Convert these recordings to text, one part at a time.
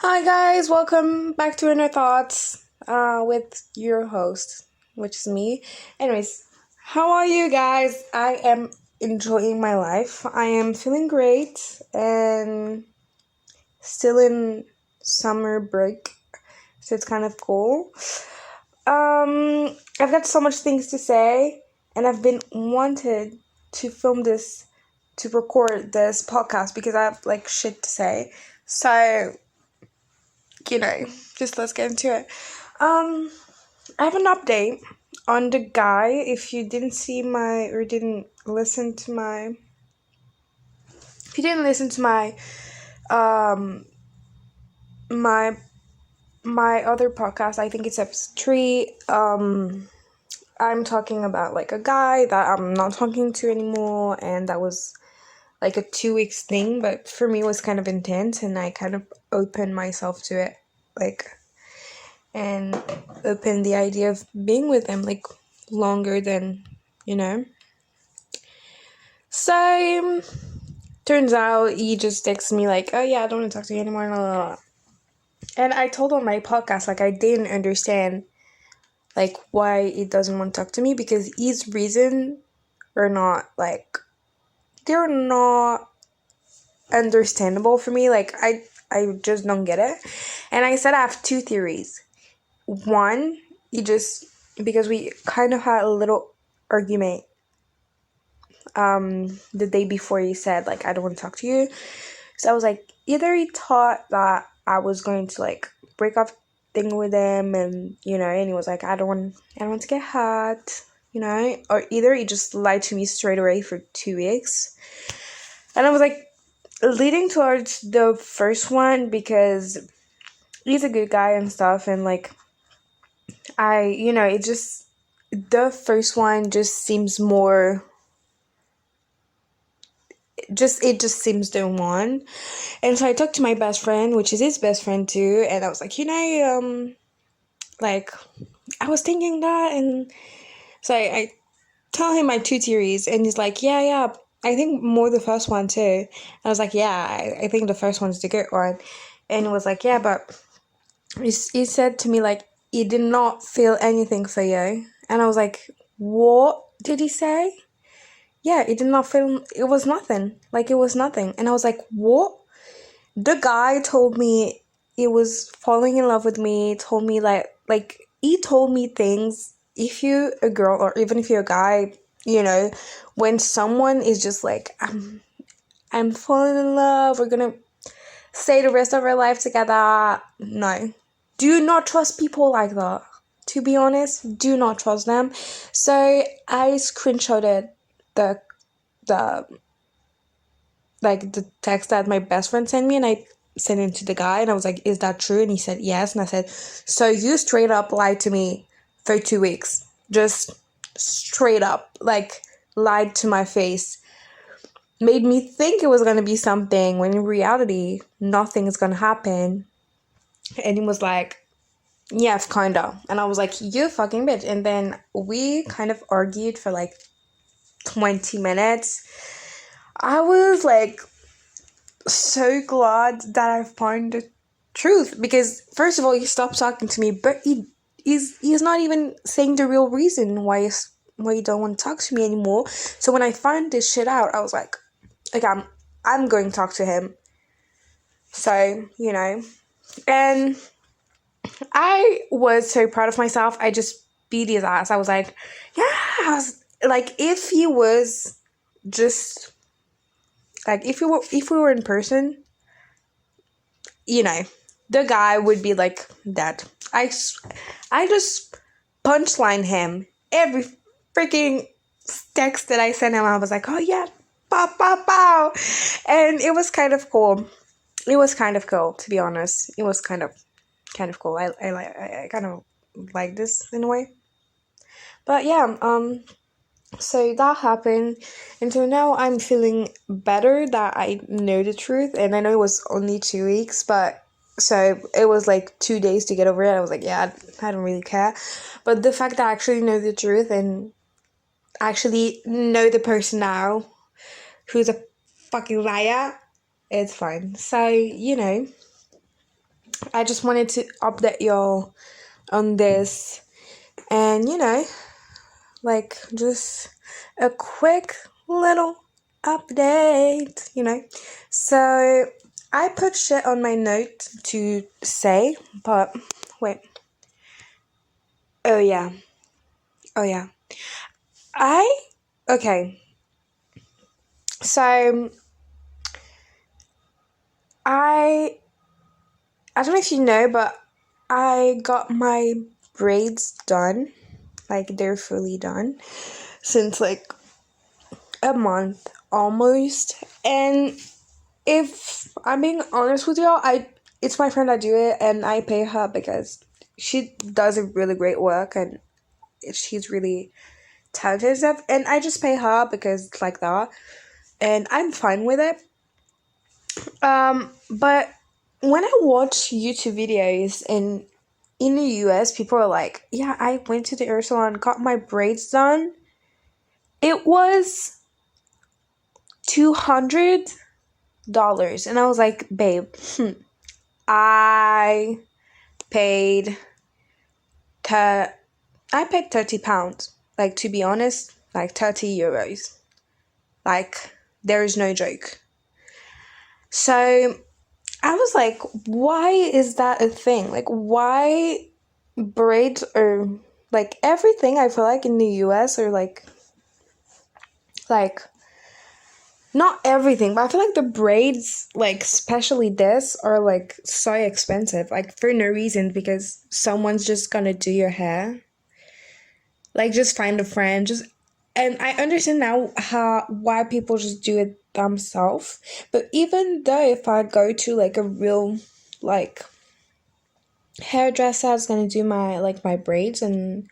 Hi guys, welcome back to Inner Thoughts with your host, which is me. Anyways, how are you guys? I am enjoying my life. I am feeling great and still in summer break, so it's kind of cool. I've got so much things to say, and I've been wanted to film this, to record this podcast because I have like shit to say. So just let's get into it. I have an update on the guy. If you didn't see my or didn't listen to my, if you didn't listen to um, my my other podcast, I think it's episode 3. I'm talking about like a guy that I'm not talking to anymore, and that was like a 2 weeks thing, but for me it was kind of intense, and I kind of opened myself to it, like, and open the idea of being with him like longer than so turns out he just texts me like, oh yeah, I don't want to talk to you anymore, blah, blah, blah. And I told on my podcast like I didn't understand like why he doesn't want to talk to me, because his reason are not like, they're not understandable for me. Like I just don't get it. And I said I have 2 theories. One, he just, because we kind of had a little argument the day before he said like, I don't want to talk to you. So I was like, either he thought that I was going to like break off thing with him, and and he was like, I don't want to get hurt, or either he just lied to me straight away for 2 weeks. And I was like leading towards the first one, because he's a good guy and stuff, and like it just, the first one just seems more, it just seems the one. And so I talked to my best friend, which is his best friend too, and I was like, like, I was thinking that. And so I tell him my 2 theories, and he's like, yeah, I think more the first one too. And I was like, yeah, I think the first one's the good one. And he was like, yeah, but he said to me like, he did not feel anything for you. And I was like, what did he say? Yeah, it did not feel, it was nothing. Like, it was nothing. And I was like, what? The guy told me he was falling in love with me, told me like he told me things. If you're a girl, or even if you're a guy, when someone is just like, I'm falling in love, we're gonna stay the rest of our life together. No. Do not trust people like that. To be honest, do not trust them. So I screenshotted the the the text that my best friend sent me, and I sent it to the guy, and I was like, is that true? And he said yes. And I said, so you straight up lied to me for 2 weeks, just straight up like lied to my face, made me think it was going to be something when in reality nothing is going to happen. And he was like, yeah, kinda. And I was like, you fucking bitch. And then we kind of argued for like 20 minutes. I was like so glad that I found the truth, because first of all, he stopped talking to me, but he's not even saying the real reason why you don't want to talk to me anymore. So when I found this shit out, I was like, okay, I'm going to talk to him. So and I was so proud of myself. I just beat his ass. I was like, yeah, I was like, if he was just like, if we were in person, the guy would be like that. I just punchline him every freaking text that I sent him. I was like, oh yeah, pow pow pow, and it was kind of cool. It was kind of cool, to be honest. It was kind of cool. I kind of like this in a way. But yeah, so that happened, and so now I'm feeling better that I know the truth. And I know it was only 2 weeks, but so it was like 2 days to get over it. I was like, yeah, I don't really care. But the fact that I actually know the truth and actually know the person now who's a fucking liar, it's fine. So I just wanted to update y'all on this, and like just a quick little update. So I put shit on my note to say, but wait. Oh yeah. Oh yeah. I okay. So I I don't know if you know, but I got my braids done. Like they're fully done since like a month almost. And if I'm being honest with y'all, it's my friend that do it, and I pay her because she does a really great work, and she's really talented and stuff. And I just pay her because it's like that, and I'm fine with it. But when I watch YouTube videos in the US, people are like, "Yeah, I went to the hair salon, got my braids done. It was $200," and I was like, "Babe, I paid I paid £30. Like, to be honest, like €30. Like, there is no joke." So I was like, why is that a thing? Like, why braids are like everything? I feel like in the US are like not everything, but I feel like the braids, like especially this, are like so expensive, like for no reason, because someone's just gonna do your hair. Like, just find a friend, and I understand now why people just do it themselves. But even though if I go to like a real like hairdresser that's gonna do my braids, and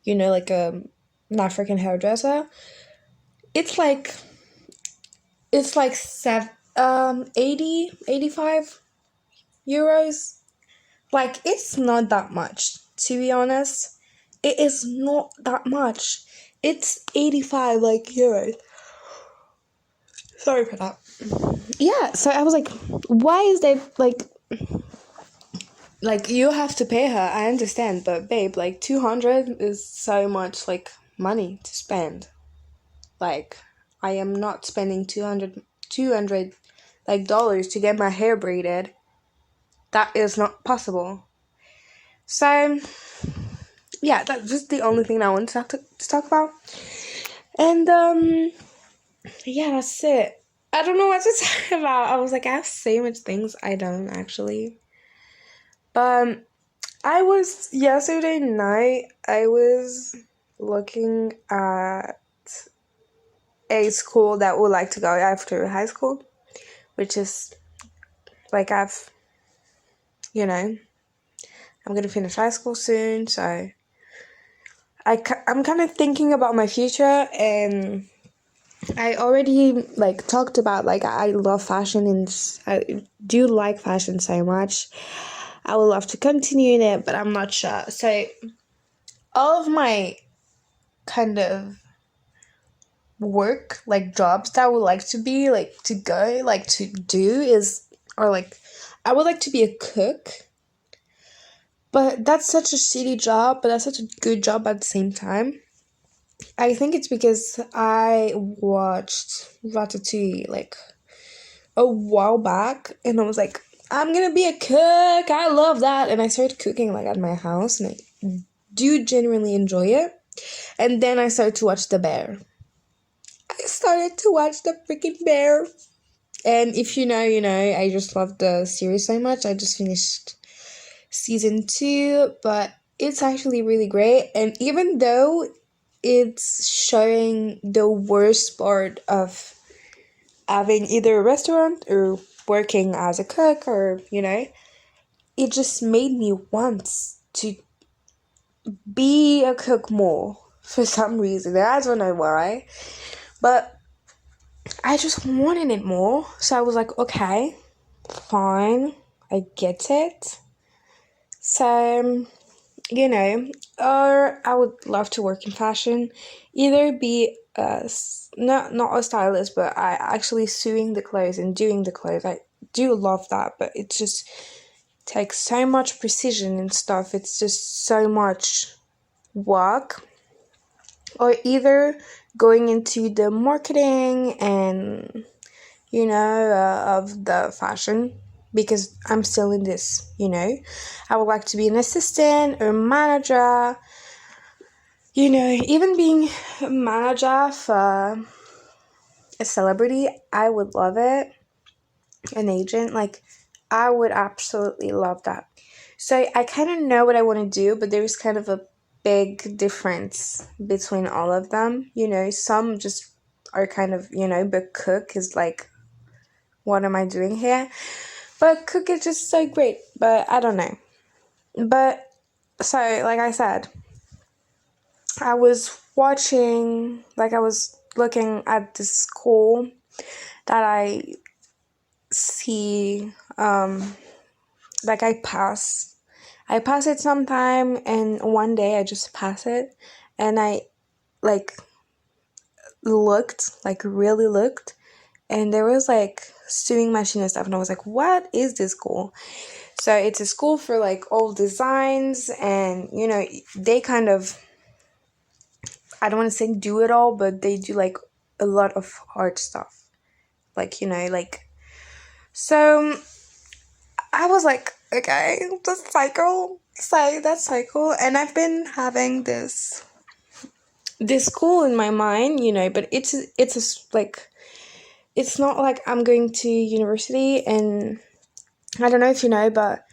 like an African hairdresser, it's like it's like 85 euros. Like, it's not that much, to be honest. It is not that much. It's 85 like euros. Sorry for that. Yeah, so I was like, why is that like you have to pay her? I understand, but babe, like 200 is so much like money to spend. Like, I am not spending 200 like dollars to get my hair braided. That is not possible. So yeah, that's just the only thing I want to talk about. And yeah, that's it. I don't know what to talk about. I was like, I have so much things I don't actually. But I was yesterday night. I was looking at a school that would like to go after high school, which is like I'm gonna finish high school soon, so I'm kind of thinking about my future, and I already like talked about like I love fashion, and I do like fashion so much. I would love to continue in it, but I'm not sure. So all of my kind of work, like jobs that I would like to be like to go like to do is, or like I would like to be a cook. But that's such a shitty job, but that's such a good job at the same time. I think it's because I watched Ratatouille like a while back, and I was like, I'm gonna be a cook. I love that. And I started cooking like at my house, and I do genuinely enjoy it. And then I started to watch The Bear. I started to watch The freaking Bear. And if you know, you know, I just love the series so much. I just finished season 2, but it's actually really great. And even though it's showing the worst part of having either a restaurant or working as a cook, or it just made me want to be a cook more for some reason. I don't know why, but I just wanted it more. So I was like, okay, fine, I get it. So or I would love to work in fashion, either be not a stylist, but I actually sewing the clothes and doing the clothes. I do love that, but it's takes so much precision and stuff. It's just so much work. Or either going into the marketing and, of the fashion, because I'm still in this, I would like to be an assistant or manager, even being a manager for a celebrity, I would love it. An agent, like, I would absolutely love that. So I kind of know what I want to do, but there's kind of a big difference between all of them. Some just are kind of, but cook is like, what am I doing here? But cook is just so great, but I don't know. But so, like I said, I was looking at the school that I see, like I pass it sometime, and one day I just pass it, and I like really looked, and there was like sewing machine and stuff, and I was like, what is this school? So it's a school for like old designs, and they kind of, I don't want to say do it all, but they do like a lot of art stuff, like so I was like, okay, that's cycle. So that's cycle. And I've been having this school in my mind, but like, it's not like I'm going to university, and I don't know if you know, but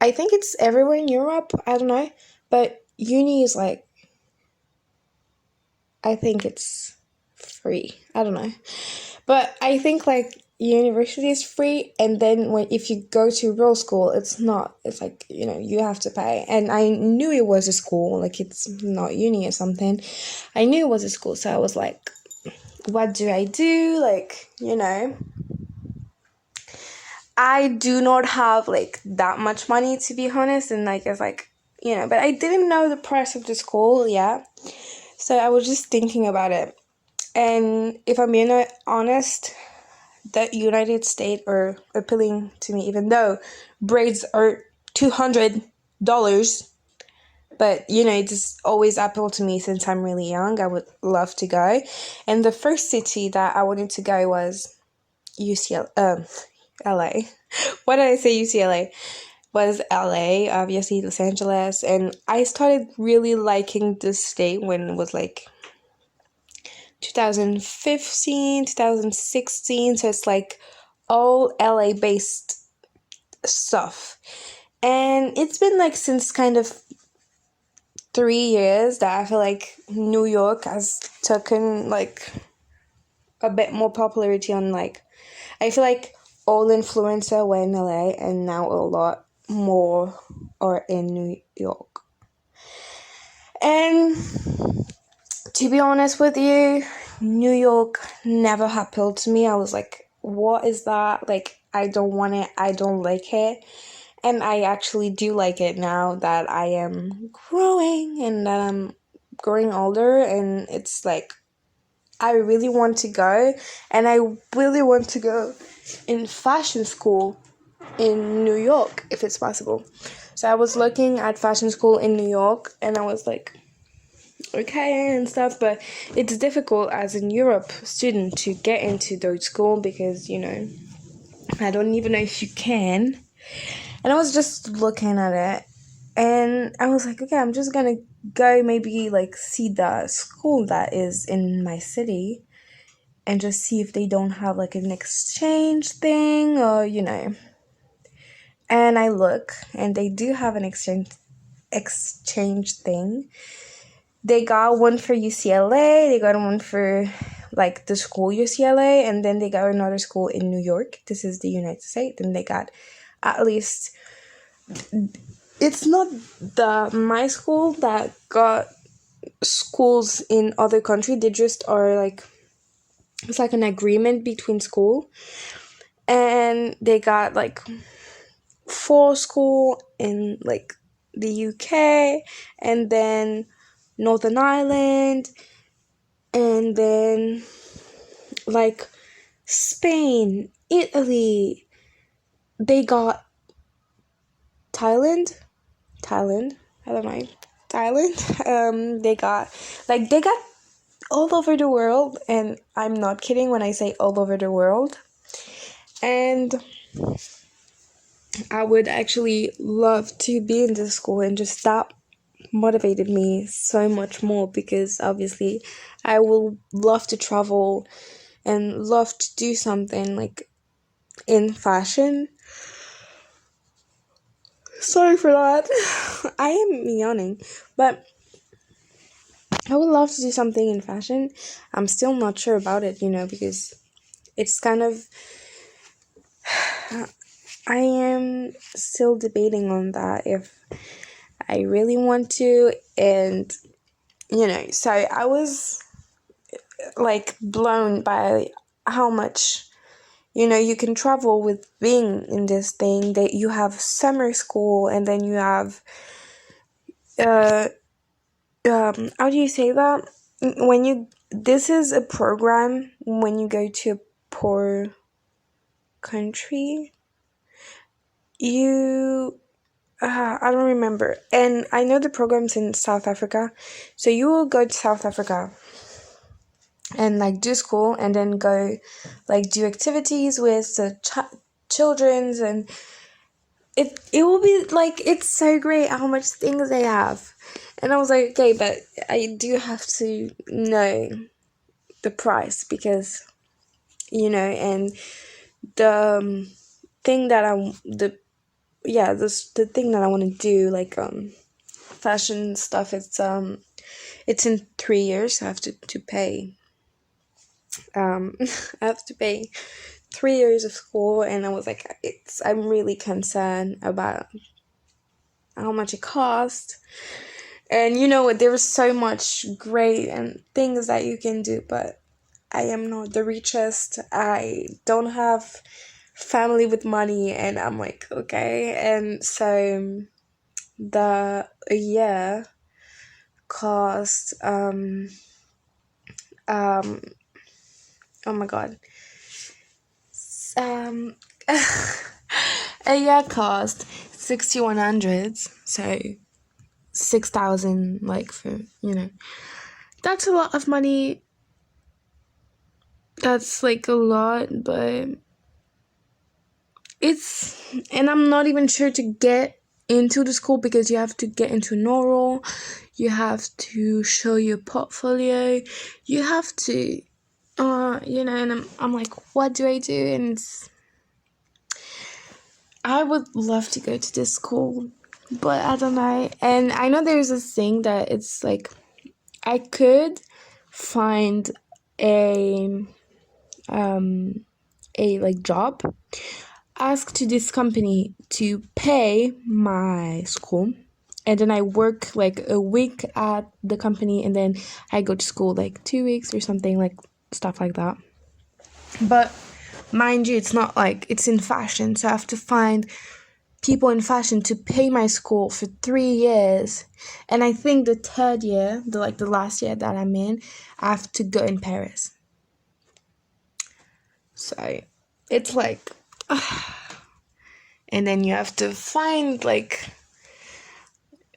I think it's everywhere in Europe. I don't know. But uni is like, I think it's free. I don't know. But I think like university is free, and then if you go to real school, it's not. It's like, you have to pay. And I knew it was a school, like it's not uni or something. I knew it was a school, so I was like, what do I do? Like, I do not have like that much money, to be honest, and like it's like, but I didn't know the price of the school yet. So I was just thinking about it. And if I'm being honest, the United States are appealing to me, even though braids are $200. But, it just always appealed to me since I'm really young. I would love to go. And the first city that I wanted to go was LA. Why did I say UCLA? Was LA, obviously Los Angeles. And I started really liking this state when it was like 2015, 2016. So it's like all LA based stuff. And it's been like since kind of 3 years that I feel like New York has taken like a bit more popularity on, like, I feel like all influencer were in LA, and now a lot more are in New York. And to be honest with you, New York never appealed to me. I was like, what is that? Like, I don't want it. I don't like it. And I actually do like it now that I am growing and that I'm growing older. And it's like, I really want to go. And I really want to go in fashion school in New York, if it's possible. So I was looking at fashion school in New York, and I was like, okay and stuff, but it's difficult as a Europe student to get into those school because, I don't even know if you can. And I was just looking at it, and I was like, okay, I'm just gonna go maybe like see the school that is in my city and just see if they don't have like an exchange thing or, And I look, and they do have an exchange thing. They got one for UCLA, they got one for like the school UCLA, and then they got another school in New York. This is the United States. And they got at least, it's not my school that got schools in other country. They just are like, it's like an agreement between school, and they got like 4 school in like the UK, and then Northern Ireland, and then like Spain, Italy. They got Thailand. I don't know. Thailand. They got all over the world, and I'm not kidding when I say all over the world. And I would actually love to be in this school, and just that motivated me so much more, because obviously I will love to travel and love to do something like in fashion. Sorry for that. I am yawning, but I would love to do something in fashion. I'm still not sure about it, because it's kind of, I am still debating on that if I really want to. And so I was like blown by how much you can travel with being in this thing. That you have summer school, and then you have uh how do you say that, when you this is a program when you go to a poor country. You I don't remember, and I know the program's in South Africa. So you will go to South Africa and like do school, and then go like do activities with the children's, and it will be like, it's so great how much things they have. And I was like, okay, but I do have to know the price, because and the thing that I the yeah this the thing that I want to do, like fashion stuff, it's in 3 years. I have to pay I have to pay 3 years of school. And I was like, I'm really concerned about how much it costs. And there was so much great and things that you can do, but I am not the richest. I don't have family with money, and I'm like, okay. And so the year cost um oh my god, um a year cost 6,100, so 6,000, like, for that's a lot of money. That's like a lot, but and I'm not even sure to get into the school, because you have to get into Normal, you have to show your portfolio, you have to and I'm like, what do I do? And I would love to go to this school, but I don't know. And I know there's this thing that it's like, I could find a like job, ask to this company to pay my school, and then I work like a week at the company, and then I go to school like 2 weeks or something, like stuff like that. But mind you, it's not like, it's in fashion, so I have to find people in fashion to pay my school for 3 years. And I think the third year, the last year that I'm in, I have to go in Paris. So it's like, and then you have to find like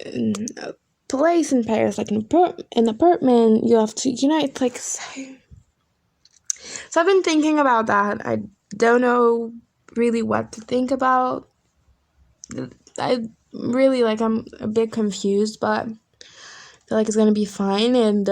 a place in Paris, like an apartment. You have to, it's like so I've been thinking about that. I don't know really what to think about. I really, like, I'm a bit confused, but I feel like it's gonna be fine. And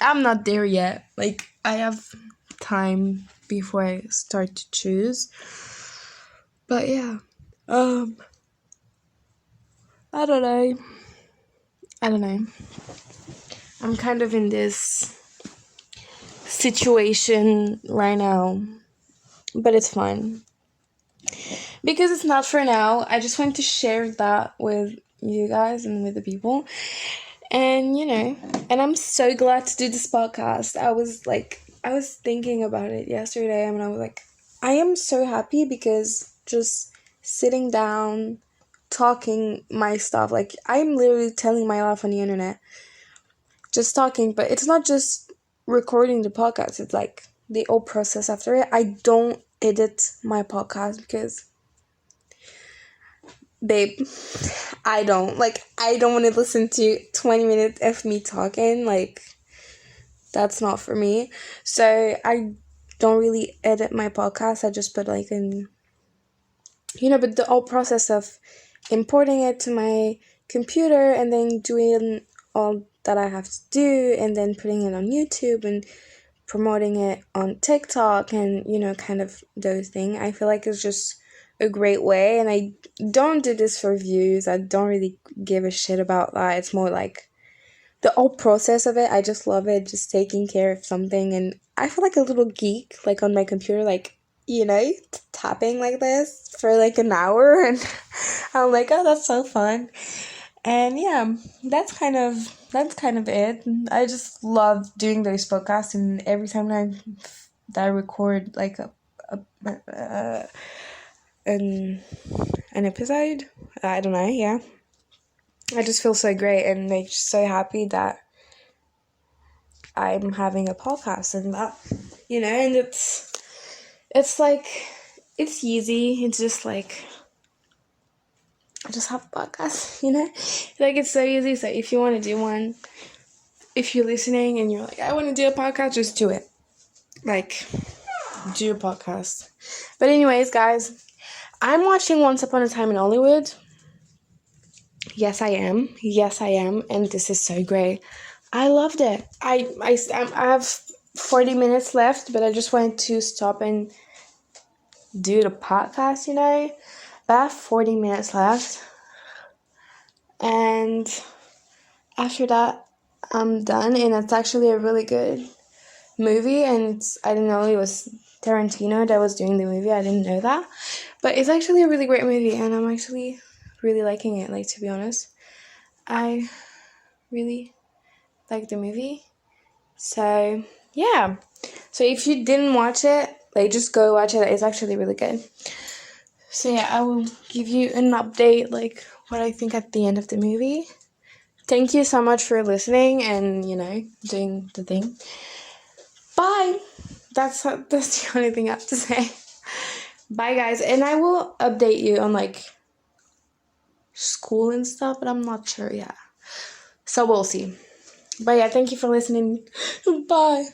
I'm not there yet. Like, I have time before I start to choose. But yeah, I don't know. I'm kind of in this situation right now, but it's fine, because it's not for now. I just want to share that with you guys and with the people. And and I'm so glad to do this podcast. I was thinking about it yesterday, and I was like, I am so happy, because just sitting down, talking my stuff, like, I'm literally telling my life on the internet, just talking. But it's not just recording the podcast, it's like the whole process after it. I don't edit my podcast, because babe, I don't want to listen to 20 minutes of me talking. Like, that's not for me. So I don't really edit my podcast. I just put like but the whole process of importing it to my computer and then doing all that I have to do and then putting it on YouTube and promoting it on TikTok and, kind of those things. I feel like it's just a great way. And I don't do this for views. I don't really give a shit about that. It's more like the whole process of it. I just love it, just taking care of something. And I feel like a little geek, like on my computer, like, tapping like this for like an hour. And I'm like, oh, that's so fun. And yeah, that's kind of it. I just love doing those podcasts, and every time that I record like an episode, I don't know, yeah, I just feel so great and like so happy that I'm having a podcast and that, and it's like it's easy. It's just like I just have a podcast, like it's so easy. So if you want to do one, if you're listening and you're like, I want to do a podcast, just do it. Like, do a podcast. But anyways, guys, I'm watching Once Upon a Time in Hollywood. Yes, I am. Yes, I am. And this is so great. I loved it. I have 40 minutes left, but I just wanted to stop and do the podcast, But I have 40 minutes left. And after that, I'm done. And it's actually a really good movie. And I didn't know it was Tarantino that was doing the movie. I didn't know that. But it's actually a really great movie. And I'm actually really liking it, like, to be honest. I really like the movie. So, yeah. So if you didn't watch it, like, just go watch it. It's actually really good. So yeah, I will give you an update, like, what I think at the end of the movie. Thank you so much for listening and, doing the thing. Bye! That's the only thing I have to say. Bye, guys. And I will update you on, like, school and stuff, but I'm not sure yet. So we'll see. But yeah, thank you for listening. Bye!